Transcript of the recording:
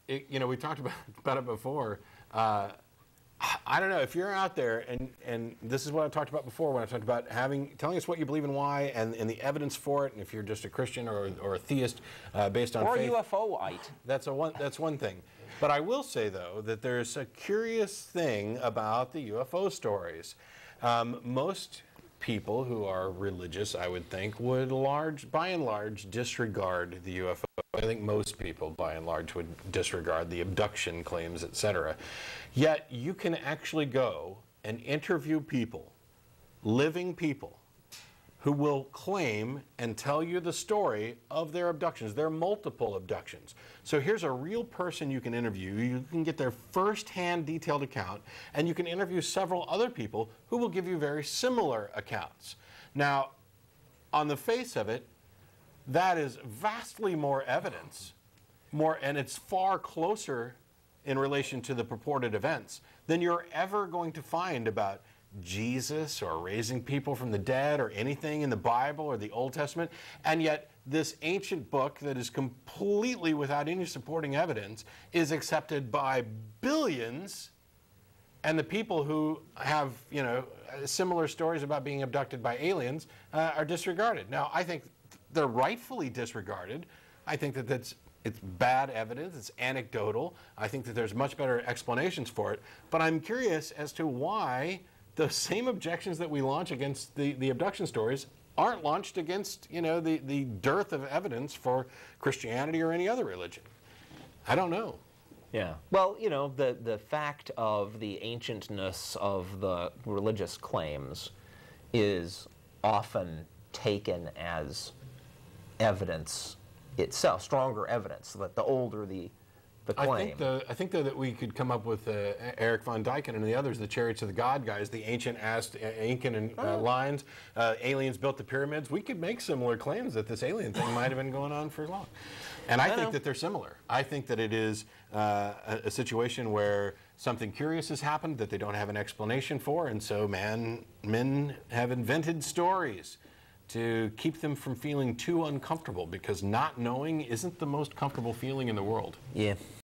you know, we talked about it before. I don't know if you're out there, and this is what I talked about before when I talked about telling us what you believe and why, and the evidence for it, and if you're just a Christian or a theist based on faith. Or UFO-ite. That's one thing. But I will say, though, that there's a curious thing about the UFO stories. Most people who are religious, I would think, would by and large disregard the UFO. I think most people, by and large, would disregard the abduction claims, etc. Yet you can actually go and interview people, living people, who will claim and tell you the story of their abductions. There are multiple abductions. So here's a real person you can interview. You can get their first-hand detailed account, and you can interview several other people who will give you very similar accounts. Now, on the face of it, that is vastly more evidence, and it's far closer in relation to the purported events than you're ever going to find about Jesus or raising people from the dead or anything in the Bible or the Old Testament. And yet this ancient book that is completely without any supporting evidence is accepted by billions, and the people who have, you know, similar stories about being abducted by aliens are disregarded. Now, I think they're rightfully disregarded. I think that it's bad evidence, it's anecdotal. I think that there's much better explanations for it. But I'm curious as to why the same objections that we launch against the abduction stories aren't launched against, you know, the dearth of evidence for Christianity or any other religion. I don't know. Yeah. Well, you know, the fact of the ancientness of the religious claims is often taken as evidence itself, stronger evidence, that the older the claim. I think though that we could come up with Eric von Duyken and the others, the Chariots of the God guys, the ancient Incan lines, aliens built the pyramids. We could make similar claims that this alien thing might have been going on for long. And I think that they're similar. I think that it is a situation where something curious has happened that they don't have an explanation for, and so men have invented stories to keep them from feeling too uncomfortable, because not knowing isn't the most comfortable feeling in the world. Yeah.